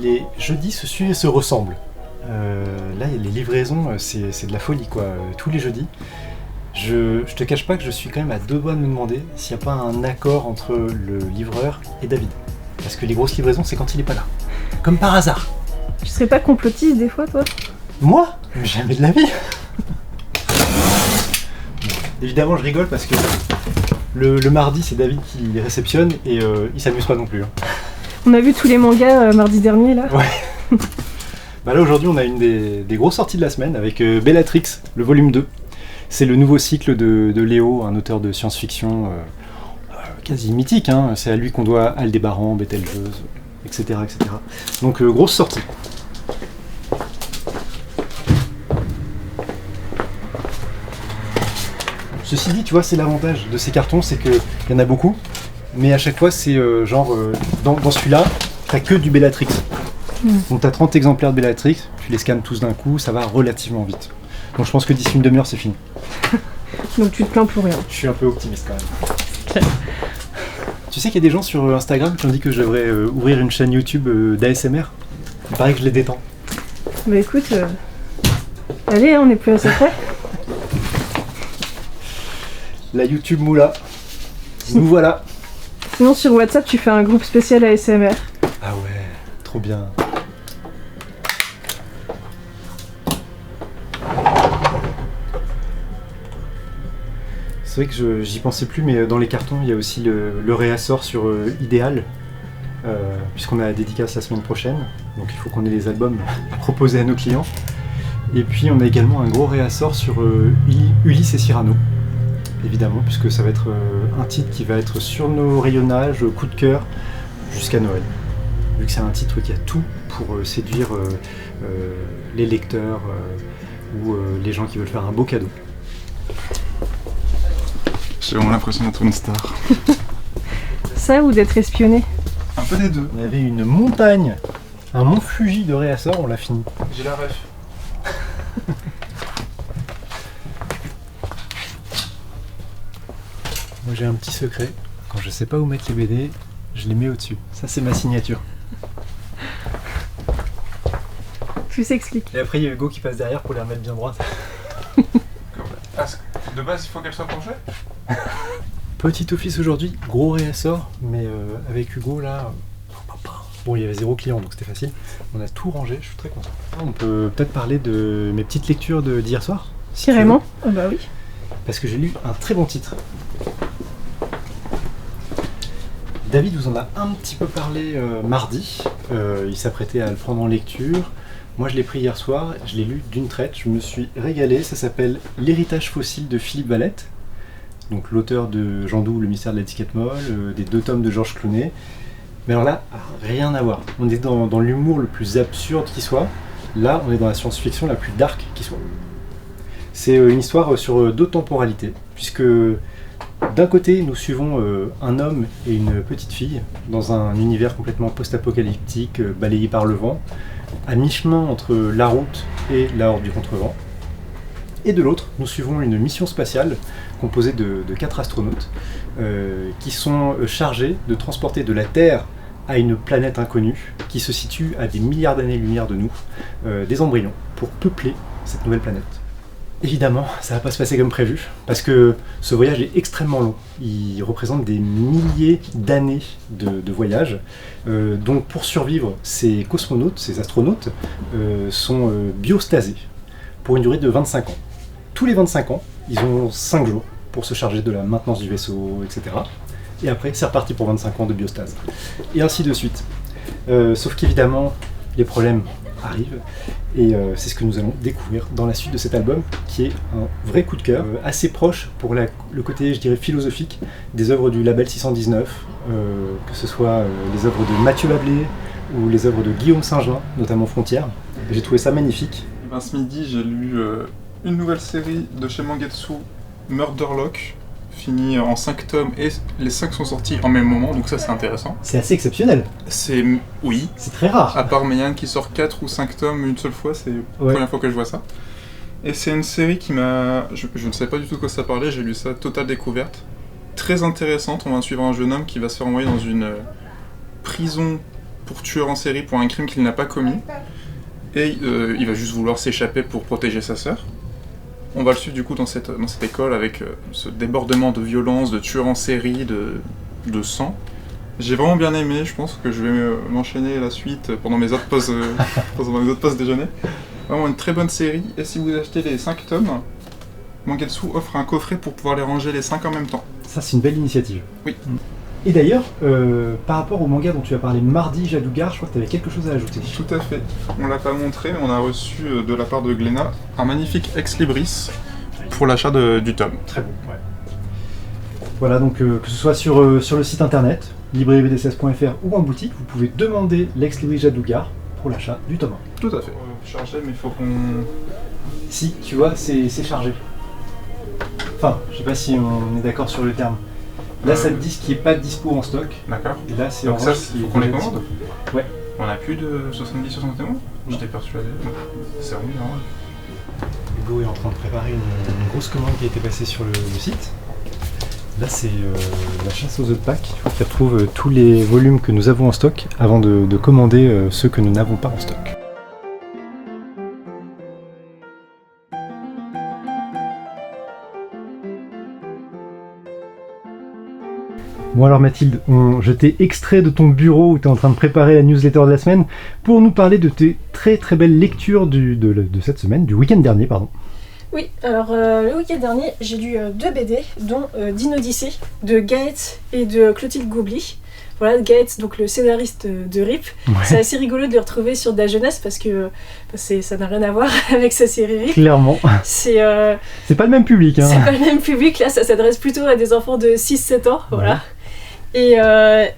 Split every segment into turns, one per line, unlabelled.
les jeudis se suivent et se ressemblent. Là, les livraisons, c'est de la folie, quoi. Tous les jeudis. Je te cache pas que je suis quand même à deux doigts de me demander s'il n'y a pas un accord entre le livreur et David. Parce que les grosses livraisons, c'est quand il est pas là. Comme par hasard.
Tu serais pas complotiste des fois, toi?
Moi? Jamais de la vie. Évidemment, je rigole parce que le mardi, c'est David qui les réceptionne et il s'amuse pas non plus. Hein.
On a vu tous les mangas mardi dernier, là.
Ouais. Bah là, aujourd'hui, on a une des grosses sorties de la semaine avec Bellatrix, le volume 2. C'est le nouveau cycle de Léo, un auteur de science-fiction quasi mythique. Hein. C'est à lui qu'on doit Aldébaran, Bételgeuse, etc., etc. Donc, grosse sortie. Ceci dit, tu vois, c'est l'avantage de ces cartons, c'est qu'il y en a beaucoup, mais à chaque fois, c'est dans celui-là, t'as que du Bellatrix. Donc t'as 30 exemplaires de Bellatrix, tu les scannes tous d'un coup, ça va relativement vite. Donc je pense que d'ici une demi-heure, c'est fini.
Donc tu te plains pour rien.
Je suis un peu optimiste quand même. Tu sais qu'il y a des gens sur Instagram qui ont dit que je devrais ouvrir une chaîne YouTube d'ASMR. Il paraît que je les détends.
Bah écoute, allez, on est plus assez près.
La YouTube Moula. Nous voilà.
Sinon sur WhatsApp, tu fais un groupe spécial ASMR.
Ah ouais, trop bien. C'est vrai que j'y pensais plus, mais dans les cartons, il y a aussi le réassort sur Idéal, puisqu'on a la dédicace la semaine prochaine, donc il faut qu'on ait les albums à proposer à nos clients. Et puis on a également un gros réassort sur Ulysse et Cyrano, évidemment, puisque ça va être un titre qui va être sur nos rayonnages, coup de cœur, jusqu'à Noël. Vu que c'est un titre qui a tout pour séduire les lecteurs ou les gens qui veulent faire un beau cadeau.
J'ai vraiment l'impression d'être une star.
Ça ou d'être espionné?
Un peu des deux.
On avait une montagne, un mont Fuji de réassort, on l'a fini.
J'ai la ref.
Moi j'ai un petit secret, quand je sais pas où mettre les BD, je les mets au-dessus. Ça c'est ma signature.
Tu s'expliques.
Et après il y a Hugo qui passe derrière pour les remettre bien droites.
De base, il faut qu'elle soit penchée?
Petit office aujourd'hui, gros réassort, mais avec Hugo là, bon il y avait 0 client donc c'était facile. On a tout rangé, je suis très content. On peut peut-être parler de mes petites lectures d'hier soir. Si
Carrément? Ah bah oui.
Parce que j'ai lu un très bon titre. David vous en a un petit peu parlé mardi, il s'apprêtait à le prendre en lecture. Moi je l'ai pris hier soir, je l'ai lu d'une traite, je me suis régalé, ça s'appelle L'héritage fossile de Philippe Valette, donc l'auteur de Jean Doux, le mystère de l'étiquette molle, des 2 tomes de Georges Clooney. Mais alors là, rien à voir, on est dans l'humour le plus absurde qui soit, là on est dans la science-fiction la plus dark qui soit. C'est une histoire sur 2 temporalités, puisque d'un côté nous suivons un homme et une petite fille dans un univers complètement post-apocalyptique, balayé par le vent, à mi-chemin entre la route et la horde du contrevent. Et de l'autre, nous suivons une mission spatiale composée de 4 astronautes qui sont chargés de transporter de la Terre à une planète inconnue qui se situe à des milliards d'années-lumière de nous, des embryons, pour peupler cette nouvelle planète. Évidemment, ça va pas se passer comme prévu, parce que ce voyage est extrêmement long. Il représente des milliers d'années de voyage. Donc pour survivre, ces cosmonautes, ces astronautes, sont biostasés pour une durée de 25 ans. Tous les 25 ans, ils ont 5 jours pour se charger de la maintenance du vaisseau, etc. Et après, c'est reparti pour 25 ans de biostase. Et ainsi de suite. Sauf qu'évidemment, les problèmes arrive et c'est ce que nous allons découvrir dans la suite de cet album qui est un vrai coup de cœur, assez proche pour le côté je dirais philosophique des œuvres du label 619, que ce soit les œuvres de Mathieu Bablé ou les œuvres de Guillaume Saint-Jean, notamment Frontières. J'ai trouvé ça magnifique.
Ben, ce midi j'ai lu une nouvelle série de chez Mangetsu, Murderlock, fini en 5 tomes et les 5 sont sortis en même moment, donc ça c'est intéressant.
C'est assez exceptionnel.
Oui.
C'est très rare.
À part Meian qui sort 4 ou 5 tomes une seule fois, c'est la première fois que je vois ça. Et c'est une série qui m'a... Je ne savais pas du tout de quoi ça parlait, j'ai lu ça, totale découverte. Très intéressante, on va suivre un jeune homme qui va se faire envoyer dans une prison pour tueur en série pour un crime qu'il n'a pas commis. Et il va juste vouloir s'échapper pour protéger sa sœur. On va le suivre du coup dans cette école avec ce débordement de violence, de tueurs en série, de sang. J'ai vraiment bien aimé, je pense que je vais m'enchaîner la suite pendant mes autres pauses, déjeuner. Vraiment une très bonne série, et si vous achetez les 5 tomes, Mangetsu offre un coffret pour pouvoir les ranger les 5 en même temps.
Ça, c'est une belle initiative.
Oui.
Et d'ailleurs, par rapport au manga dont tu as parlé mardi, Jadugar, je crois que tu avais quelque chose à ajouter.
Tout à fait. On l'a pas montré, mais on a reçu de la part de Glénat un magnifique ex-libris pour l'achat du tome.
Très bon, ouais. Voilà, donc que ce soit sur le site internet, librairiebd16.fr ou en boutique, vous pouvez demander l'ex-libris Jadugar pour l'achat du tome 1.
Tout à fait. Chargé, mais il faut qu'on...
Si, tu vois, c'est chargé. Enfin, je sais pas si on est d'accord sur le terme. Là, ça te dit ce qui est pas dispo en stock.
D'accord.
Et là, c'est
donc ça,
il
faut qu'on les commande.
Ouais.
On a plus de 70-71 ? J'étais persuadé. C'est remis, non ?
Hugo est en train de préparer une grosse commande qui a été passée sur le site. Là, c'est la chasse aux œufs de Pâques. Il faut qu'il retrouve tous les volumes que nous avons en stock avant de commander ceux que nous n'avons pas en stock. Bon alors Mathilde, je t'ai extrait de ton bureau où tu es en train de préparer la newsletter de la semaine pour nous parler de tes très très belles lectures de cette semaine, du week-end dernier, pardon.
Oui, alors le week-end dernier, j'ai lu 2 BD, dont Dino Odyssey, de Gaët et de Clotilde Goubly. Voilà, Gaët, donc le scénariste de RIP. Ouais. C'est assez rigolo de le retrouver sur de la jeunesse parce que ça n'a rien à voir avec sa série RIP.
Clairement. C'est pas le même public. Hein.
C'est pas le même public, là ça s'adresse plutôt à des enfants de 6-7 ans, voilà. Et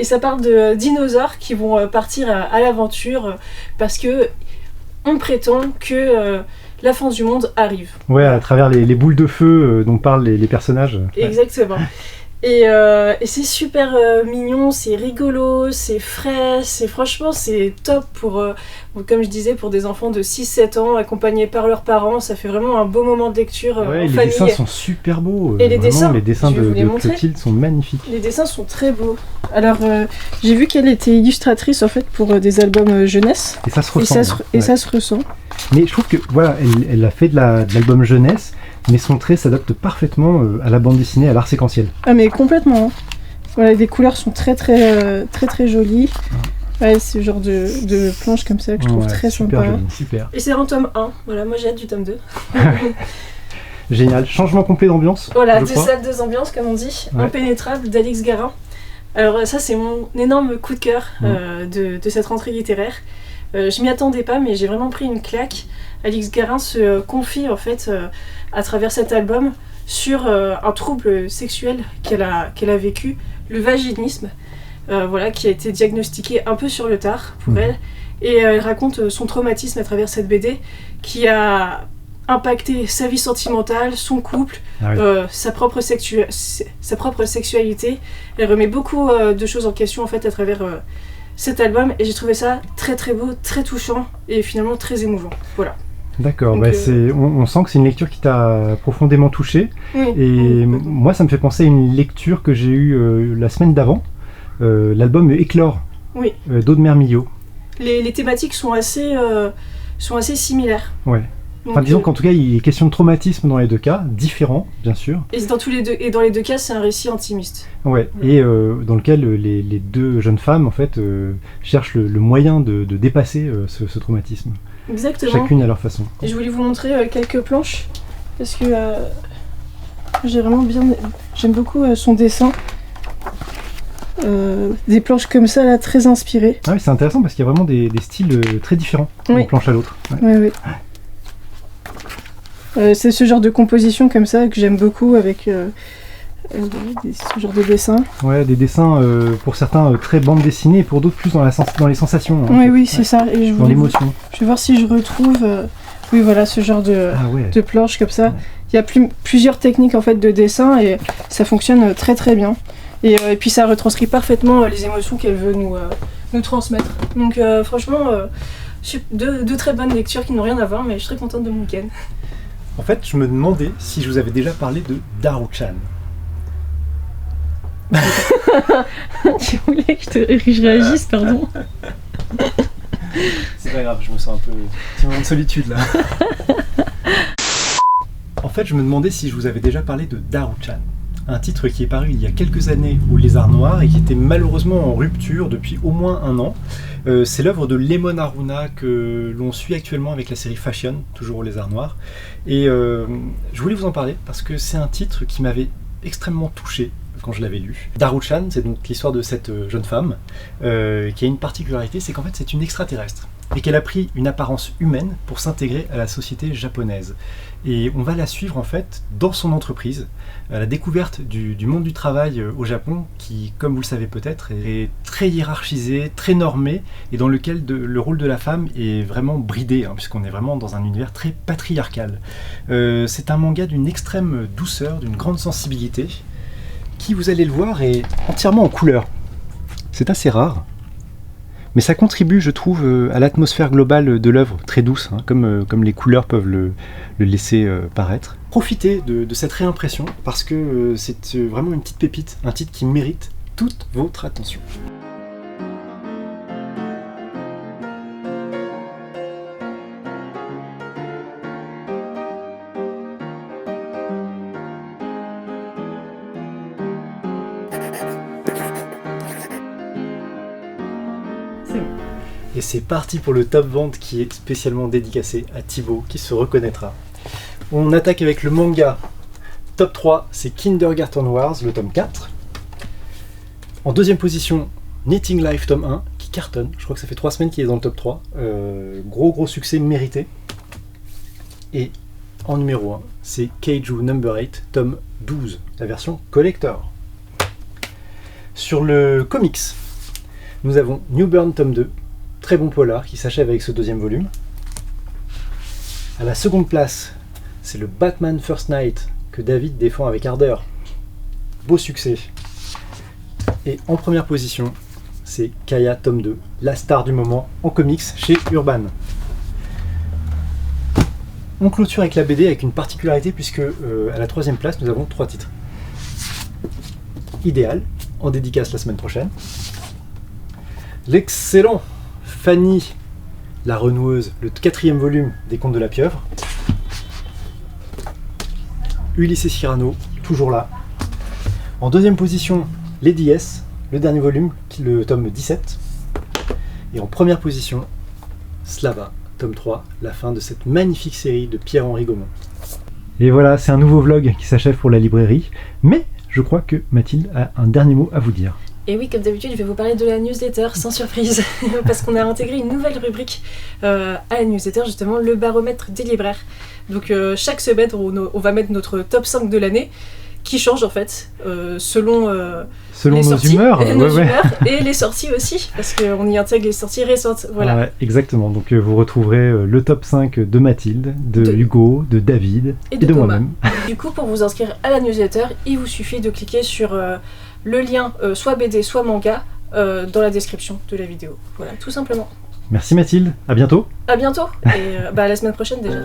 ça parle de dinosaures qui vont partir à l'aventure parce que on prétend que la fin du monde arrive. Ouais, à travers les boules de feu dont parlent les personnages. Exactement. Et c'est super mignon, c'est rigolo, c'est frais, franchement c'est top pour, comme je disais, pour des enfants de 6-7 ans accompagnés par leurs parents. Ça fait vraiment un beau moment de lecture en famille. Les dessins sont super beaux. Et les dessins de Clotilde sont magnifiques. Les dessins sont très beaux. Alors j'ai vu qu'elle était illustratrice en fait pour des albums jeunesse. Et ça se ressent. Ça se ressent. Mais je trouve que voilà, elle a fait de l'album jeunesse. Mais son trait s'adapte parfaitement à la bande dessinée, à l'art séquentiel. Ah mais complètement. Voilà, les couleurs sont très jolies. Ouais, ce genre de planche comme ça que je trouve très sympa. Joli, super. Et c'est en tome 1. Voilà, moi j'ai hâte du tome 2. Génial. Changement complet d'ambiance. Voilà, deux salles, deux ambiances comme on dit. Ouais. Impénétrable d'Alix Garin. Alors ça c'est mon énorme coup de cœur de cette rentrée littéraire. Je m'y attendais pas mais j'ai vraiment pris une claque. Alix Garin se confie en fait à travers cet album sur un trouble sexuel qu'elle a vécu, le vaginisme, voilà, qui a été diagnostiqué un peu sur le tard pour elle. Et elle raconte son traumatisme à travers cette BD qui a impacté sa vie sentimentale, son couple, sa propre sexualité. Elle remet beaucoup de choses en question en fait à travers cet album et j'ai trouvé ça très très beau, très touchant et finalement très émouvant. Voilà. D'accord, bah on sent que c'est une lecture qui t'a profondément touché. Et moi ça me fait penser à une lecture que j'ai eue la semaine d'avant, l'album Éclore d'Aude Millot. Les thématiques sont assez similaires. Ouais. Enfin, disons qu'en tout cas il est question de traumatisme dans les deux cas, différents bien sûr. Et dans les deux cas c'est un récit intimiste. Ouais, et dans lequel les deux jeunes femmes en fait cherchent le moyen de dépasser ce traumatisme. Exactement. Chacune à leur façon. Et je voulais vous montrer quelques planches parce que j'aime beaucoup son dessin. Des planches comme ça là, très inspirées. Ah oui, c'est intéressant parce qu'il y a vraiment des styles très différents d'une planche à l'autre. Ouais. C'est ce genre de composition comme ça que j'aime beaucoup avec ce genre de dessin. Ouais, des dessins pour certains très bande dessinée et pour d'autres plus dans les sensations. Oui, c'est ça. Et dans l'émotion. Je vais voir si je retrouve ce genre de planche comme ça. Ouais. Il y a plusieurs techniques en fait de dessin et ça fonctionne très très bien. Et puis ça retranscrit parfaitement les émotions qu'elle veut nous transmettre. Donc franchement, deux très bonnes lectures qui n'ont rien à voir, mais je suis très contente de mon week-end. En fait, je me demandais si je vous avais déjà parlé de Daru-chan. Tu voulais que je réagisse, pardon.
C'est pas grave, je me sens un petit moment de solitude là. En fait, je me demandais si je vous avais déjà parlé de Daruchan, un titre qui est paru il y a quelques années au Lézard Noir et qui était malheureusement en rupture depuis au moins un an. C'est l'œuvre de Lemon Aruna que l'on suit actuellement avec la série Fashion, toujours au Lézard Noir. Et je voulais vous en parler parce que c'est un titre qui m'avait extrêmement touché quand je l'avais lu. Daruchan, c'est donc l'histoire de cette jeune femme qui a une particularité, c'est qu'en fait c'est une extraterrestre et qu'elle a pris une apparence humaine pour s'intégrer à la société japonaise. Et on va la suivre en fait dans son entreprise, à la découverte du monde du travail au Japon, qui, comme vous le savez peut-être, est très hiérarchisé, très normé, et dans lequel le rôle de la femme est vraiment bridé, puisqu'on est vraiment dans un univers très patriarcal. C'est un manga d'une extrême douceur, d'une grande sensibilité, qui, vous allez le voir, est entièrement en couleur. C'est assez rare. Mais ça contribue, je trouve, à l'atmosphère globale de l'œuvre, très douce, comme les couleurs peuvent le laisser paraître. Profitez de cette réimpression, parce que c'est vraiment une petite pépite, un titre qui mérite toute votre attention. Et c'est parti pour le top vente qui est spécialement dédicacé à Thibaut, qui se reconnaîtra. On attaque avec le manga. Top 3, c'est Kindergarten Wars, le tome 4. En deuxième position, Knitting Life, tome 1, qui cartonne. Je crois que ça fait 3 semaines qu'il est dans le top 3. Gros succès mérité. Et en numéro 1, c'est Keiju Number 8, tome 12, la version collector. Sur le comics, nous avons New Burn, tome 2. Très bon polar qui s'achève avec ce deuxième volume. À la seconde place, c'est le Batman First Night que David défend avec ardeur. Beau succès. Et en première position, c'est Kaya tome 2, la star du moment en comics chez Urban. On clôture avec la BD avec une particularité puisque à la troisième place, nous avons 3 titres. Idéal, en dédicace la semaine prochaine. L'excellent Fanny, la renoueuse, le 4e volume des Contes de la Pieuvre. Ulysse Cyrano, toujours là. En deuxième position, Lady S, le dernier volume, le tome 17. Et en première position, Slava, tome 3, la fin de cette magnifique série de Pierre-Henri Gaumont. Et voilà, c'est un nouveau vlog qui s'achève pour la librairie, mais je crois que Mathilde a un dernier mot à vous dire.
Et oui, comme d'habitude, je vais vous parler de la newsletter, sans surprise, parce qu'on a intégré une nouvelle rubrique à la newsletter, justement, le baromètre des libraires. Donc chaque semaine, on va mettre notre top 5 de l'année, qui change en fait, selon
nos
sorties,
humeurs,
humeurs, et les sorties aussi, parce qu'on y intègre les sorties récentes. Voilà.
Ouais, exactement, donc vous retrouverez le top 5 de Mathilde, de Hugo, de David et de moi-même.
Du coup, pour vous inscrire à la newsletter, il vous suffit de cliquer sur le lien soit BD, soit manga dans la description de la vidéo. Voilà, tout simplement.
Merci Mathilde, à bientôt.
À bientôt, et à la semaine prochaine déjà.